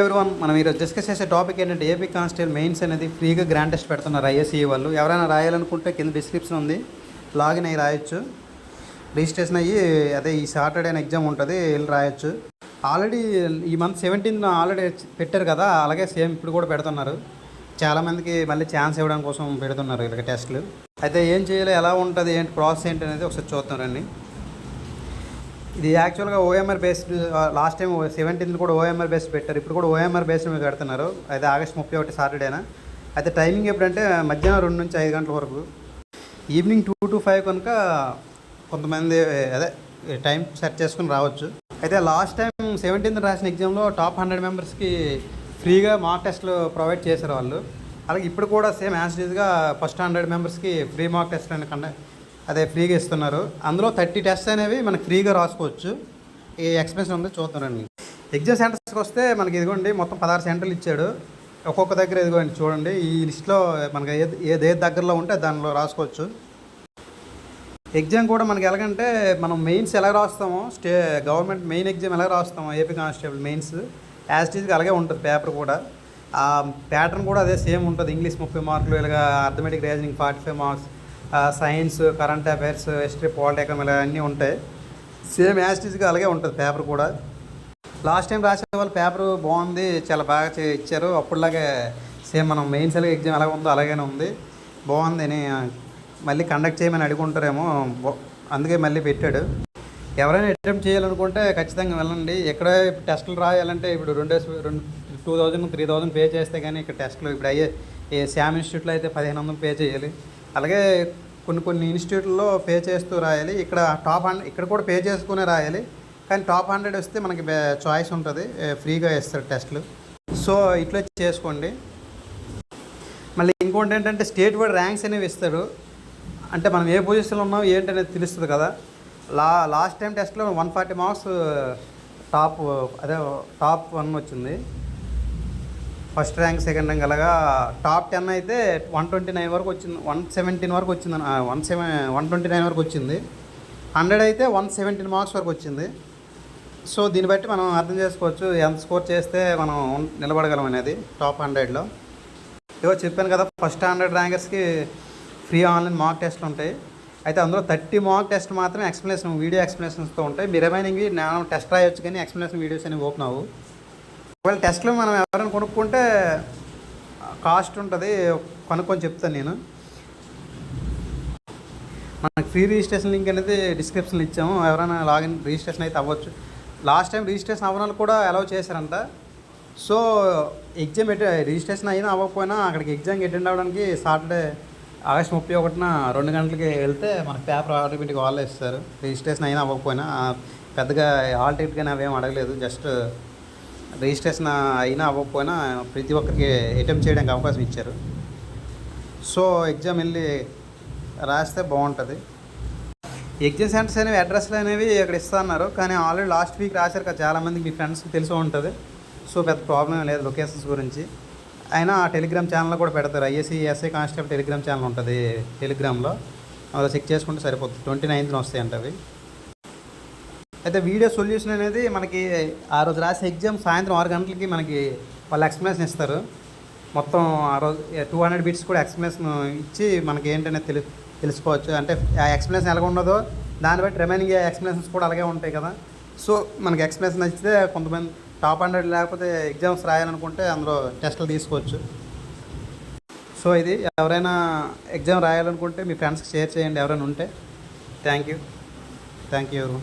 Everyone మనం ఈరోజు discuss చేసే టాపిక్ ఏంటంటే ఏపీ కానిస్టేబుల్ మెయిన్స్ అనేది ఫ్రీగా గ్రాండ్ టెస్ట్ పెడుతున్నారు ఐఎస్ఈ వాళ్ళు. ఎవరైనా రాయాలనుకుంటే కింద డిస్క్రిప్షన్ ఉంది, లాగిన్ అయ్యి రాయొచ్చు. రిజిస్ట్రేషన్ అయ్యి అదే ఈ సాటర్డే ఎగ్జామ్ ఉంటుంది, వెళ్ళి రాయొచ్చు. ఆల్రెడీ ఈ మంత్ 17th ఆల్రెడీ పెట్టారు కదా, అలాగే సేమ్ ఇప్పుడు కూడా పెడుతున్నారు. చాలామందికి మళ్ళీ ఛాన్స్ ఇవ్వడం కోసం పెడుతున్నారు ఇలాగ టెస్టులు. అయితే ఏం చేయాలి, ఎలా ఉంటుంది, ఏంటి ప్రాసెస్ ఏంటి అనేది ఒకసారి చూద్దాం. ఇది యాక్చువల్గా OMR based, last time 17th కూడా ఓఎంఆర్ బేస్డ్ పెట్టారు, ఇప్పుడు కూడా ఓఎంఆర్ బేస్డ్ మీద పెడుతున్నారు. అయితే August 31 సాటర్డేనా. అయితే టైమింగ్ ఎప్పుడంటే మధ్యాహ్నం 2 నుంచి 5 గంటల వరకు, ఈవినింగ్ 2 to 5 కనుక కొంతమంది అదే టైం సెట్ చేసుకుని రావచ్చు. అయితే లాస్ట్ టైం 17th రాసిన ఎగ్జామ్లో టాప్ 100 మెంబర్స్కి ఫ్రీగా మార్క్ టెస్ట్లు ప్రొవైడ్ చేశారు వాళ్ళు. అలాగే ఇప్పుడు కూడా సేమ్ యాజ్ యూజ్గా ఫస్ట్ 100 మెంబర్స్కి ఫ్రీ మార్క్ టెస్ట్ అని అదే ఫ్రీగా ఇస్తున్నారు. అందులో 30 టెస్ట్స్ అనేవి మనకి ఫ్రీగా రాసుకోవచ్చు. ఈ ఎక్స్పీరియన్స్ ఉంది, చూద్దామండి. ఎగ్జామ్ సెంటర్స్కి వస్తే మనకి ఇదిగోండి మొత్తం 16 సెంటర్లు ఇచ్చాడు. ఒక్కొక్క దగ్గర ఇదిగోండి చూడండి, ఈ లిస్ట్లో మనకి ఏది దగ్గరలో ఉంటే దానిలో రాసుకోవచ్చు. ఎగ్జామ్ కూడా మనకి ఎలాగంటే మనం మెయిన్స్ ఎలా రాస్తామో, గవర్నమెంట్ మెయిన్ ఎగ్జామ్ ఎలా రాస్తామో ఏపీ కానిస్టేబుల్ మెయిన్స్ యాజ్ టీజ్గా అలాగే ఉంటుంది. పేపర్ కూడా ఆ ప్యాటర్న్ కూడా అదే సేమ్ ఉంటుంది. ఇంగ్లీష్ 30 మార్కులు, ఇలాగా arithmetic reasoning 45 marks, science, current affairs, history, political ఇలా అన్నీ ఉంటాయి. సేమ్ యాజ్ టీజ్గా అలాగే ఉంటుంది పేపర్ కూడా. లాస్ట్ టైం రాసే వాళ్ళు పేపర్ బాగుంది, చాలా బాగా ఇచ్చారు. అప్పుడులాగే సేమ్ మనం మెయిన్స్ ఎగ్జామ్ ఎలా ఉందో అలాగే ఉంది, బాగుంది అని మళ్ళీ కండక్ట్ చేయమని అడుగుంటారేమో, అందుకే మళ్ళీ పెట్టాడు. ఎవరైనా అటెంప్ట్ చేయాలనుకుంటే ఖచ్చితంగా వెళ్ళండి. ఎక్కడ టెస్టులు రాయాలంటే ఇప్పుడు 2000, 3000 పే చేస్తే కానీ ఇక్కడ టెస్టులు ఇప్పుడు అయ్యే శామ్ ఇన్స్టిట్యూట్లో అయితే 1500 పే చేయాలి. అలాగే కొన్ని ఇన్స్టిట్యూట్లలో పే చేస్తూ రాయాలి. ఇక్కడ టాప్ 100 ఇక్కడ కూడా పే చేసుకునే రాయాలి. కానీ టాప్ 100 వస్తే మనకి చాయిస్ ఉంటుంది, ఫ్రీగా ఇస్తారు టెస్టులు. సో ఇట్లా చేసుకోండి. మళ్ళీ ఇంకోటి ఏంటంటే స్టేట్ వైడ్ ర్యాంక్స్ అనేవి ఇస్తారు. అంటే మనం ఏ పొజిషన్లో ఉన్నాం ఏంటనేది తెలుస్తుంది కదా. లాస్ట్ టైం టెస్ట్లో 140 మార్క్స్ టాప్ 1 వచ్చింది. ఫస్ట్ ర్యాంక్, సెకండ్ ర్యాంక్, అలాగా టాప్ 10 అయితే 129 వరకు వచ్చింది, 117 వరకు వచ్చింది, 129 వరకు వచ్చింది. 100 అయితే 117 మార్క్స్ వరకు వచ్చింది. సో దీన్ని బట్టి మనం అర్థం చేసుకోవచ్చు ఎంత స్కోర్ చేస్తే మనం నిలబడగలం అనేది టాప్ 100లో. ఇవో చెప్పాను కదా, ఫస్ట్ 100 ర్యాంకర్స్కి ఫ్రీ ఆన్లైన్ మార్క్ టెస్ట్లు ఉంటాయి. అయితే అందులో 30 మార్క్ టెస్ట్ మాత్రమే ఎక్స్ప్లెనేషన్, వీడియో ఎక్స్ప్లెనేషన్స్తో ఉంటాయి. మీ రిమైనింగ్వి నేను టెస్ట్ రాయొచ్చు కానీ ఎక్స్ప్లెనేషన్ వీడియోస్ అనేవి ఓపెన్ అవ్వవు. ఒకవేళ టెస్ట్లో మనం ఎవరైనా కొనుక్కుంటే కాస్ట్ ఉంటుంది, కొనుక్కొని చెప్తాను నేను. మనకు ఫ్రీ రిజిస్ట్రేషన్ లింక్ అనేది డిస్క్రిప్షన్లో ఇచ్చాము, ఎవరైనా లాగిన్ రిజిస్ట్రేషన్ అయితే అవ్వచ్చు. లాస్ట్ టైం రిజిస్ట్రేషన్ అవ్వనాలు కూడా అలౌ చేశారంట. సో ఎగ్జామ్ రిజిస్ట్రేషన్ అయినా అవ్వకపోయినా అక్కడికి ఎగ్జామ్కి అటెండ్ అవ్వడానికి సాటర్డే August 31 2 గంటలకి వెళ్తే మనకు పేపర్ ఆటోమేటిక్గా వాళ్ళే ఇస్తారు. రిజిస్ట్రేషన్ అయినా అవ్వకపోయినా పెద్దగా హాల్ టికెట్ కానీ అవేం అడగలేదు. జస్ట్ రిజిస్ట్రేషన్ అయినా అవ్వకపోయినా ప్రతి ఒక్కరికి అటెంప్ట్ చేయడానికి అవకాశం ఇచ్చారు. సో ఎగ్జామ్ వెళ్ళి రాస్తే బాగుంటుంది. ఎగ్జామ్ సెంటర్స్ అనేవి అడ్రస్లు అనేవి ఇక్కడ ఇస్తున్నారు, కానీ ఆల్రెడీ లాస్ట్ వీక్ రాశారు కదా చాలామందికి, మీ ఫ్రెండ్స్కి తెలిసి ఉంటుంది. సో పెద్ద ప్రాబ్లం లేదు లొకేషన్స్ గురించి. అయినా టెలిగ్రామ్ ఛానల్లో కూడా పెడతారు. ఎస్ఐ కానిస్టేబుల్ టెలిగ్రామ్ ఛానల్ ఉంటుంది టెలిగ్రామ్లో, అందులో చెక్ చేసుకుంటే సరిపోతుంది. 29th వస్తాయంట అవి. అయితే వీడియో సొల్యూషన్ అనేది మనకి ఆ రోజు రాసే ఎగ్జామ్ సాయంత్రం 6 గంటలకి మనకి వాళ్ళు ఎక్స్ప్లెనేషన్ ఇస్తారు. మొత్తం ఆ రోజు 200 బిట్స్ కూడా ఎక్స్ప్లెనేషన్ ఇచ్చి మనకి ఏంటనేది తెలుసుకోవచ్చు. అంటే ఆ ఎక్స్ప్లెనేషన్ ఎలాగ ఉండదో దాన్ని బట్టి రిమైనింగ్ ఎక్స్ప్లెనేషన్స్ కూడా అలాగే ఉంటాయి కదా. సో మనకి ఎక్స్ప్లెనేషన్ నచ్చితే కొంతమంది టాప్ 100 లేకపోతే ఎగ్జామ్స్ రాయాలనుకుంటే అందులో టెస్టులు తీసుకోవచ్చు. సో ఇది ఎవరైనా ఎగ్జామ్ రాయాలనుకుంటే మీ ఫ్రెండ్స్కి షేర్ చేయండి ఎవరైనా ఉంటే. థ్యాంక్ యూ ఎవరు.